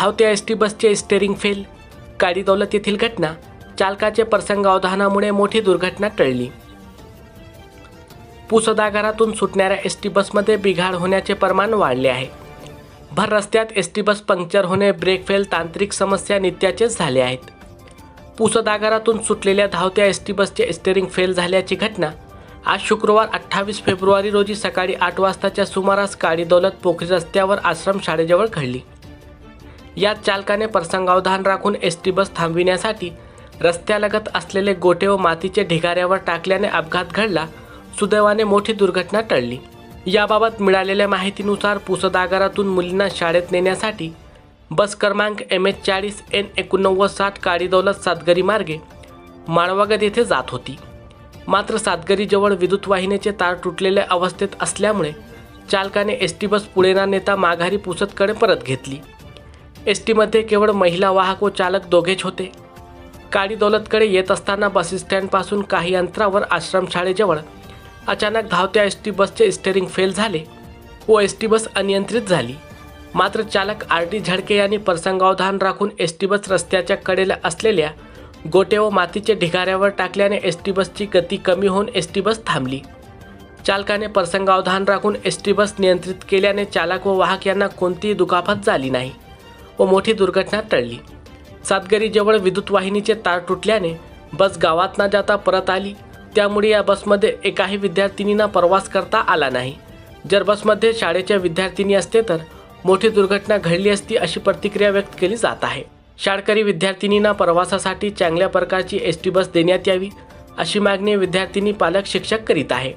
धावत्या S T बसचे steering fail, काडी दौलत येथील घटना, चालकाचे प्रसंगावधानामुळे मोठी दुर्घटना टळली. पुसदाघरातून सुटणाऱ्या एस टी बसमध्ये बिघाड होण्याचे प्रमाण वाढले आहे. भर रस्त्यात एस टी बस पंक्चर होणे, ब्रेक फेल, तांत्रिक समस्या नित्याचेच झाले आहेत. पुसदाघरातून सुटलेल्या धावत्या एस टी बसचे स्टेअरिंग फेल झाल्याची घटना आज शुक्रवार 28 फेब्रुवारी रोजी सकाळी 8 वाजताच्या सुमारास काडी दौलत पोखरी रस्त्यावर आश्रम शाळेजवळ घडली. यात चालकाने प्रसंगावधान राखून एस टी बस थांबविण्यासाठी रस्त्यालगत असलेले गोटे व मातीचे ढिगाऱ्यावर टाकल्याने अपघात घडला. सुदैवाने मोठी दुर्घटना टळली. याबाबत मिळालेल्या माहितीनुसार पुसदाघरातून मुलींना शाळेत नेण्यासाठी बस क्रमांक MH40 N8960 काडी दौलत सातगरी मार्गे माळवागद येथे जात होती. मात्र सातगरीजवळ विद्युत वाहिनीचे तार तुटलेल्या अवस्थेत असल्यामुळे चालकाने एस टी बस पुढे न नेता माघारी पुसदकडे परत घेतली. एस टीमध्ये केवळ महिला वाहक व चालक दोघेच होते. काडी दौलतकडे येत असताना बस स्टँडपासून काही अंतरावर आश्रमशाळेजवळ अचानक धावत्या एस टी बसचे स्टेअरिंग फेल झाले व एस टी बस अनियंत्रित झाली. मात्र चालक RT झडके यांनी प्रसंगावधान राखून एस टी बस रस्त्याच्या कडेला असलेल्या गोटे व मातीचे ढिगाऱ्यावर टाकल्याने एस टी बसची गती कमी होऊन एस टी बस थांबली. चालकाने प्रसंगावधान राखून एस टी बस नियंत्रित केल्याने चालक व वाहक यांना कोणतीही दुखापत झाली नाही व मोठी दुर्घटना टळली. सातगरीजवळ विद्युत वाहिनीचे तार तुटल्याने बस गावात न जाता परत आली. त्यामुळे या बसमध्ये एकाही विद्यार्थिनींना प्रवास करता आला नाही. जर बसमध्ये शाळेच्या विद्यार्थिनी असते तर मोठी दुर्घटना घडली असती, अशी प्रतिक्रिया व्यक्त केली जात आहे. शाळकरी विद्यार्थिनींना प्रवासासाठी चांगल्या प्रकारची एस टी बस देण्यात यावी, अशी मागणी विद्यार्थिनी पालक शिक्षक करीत आहे.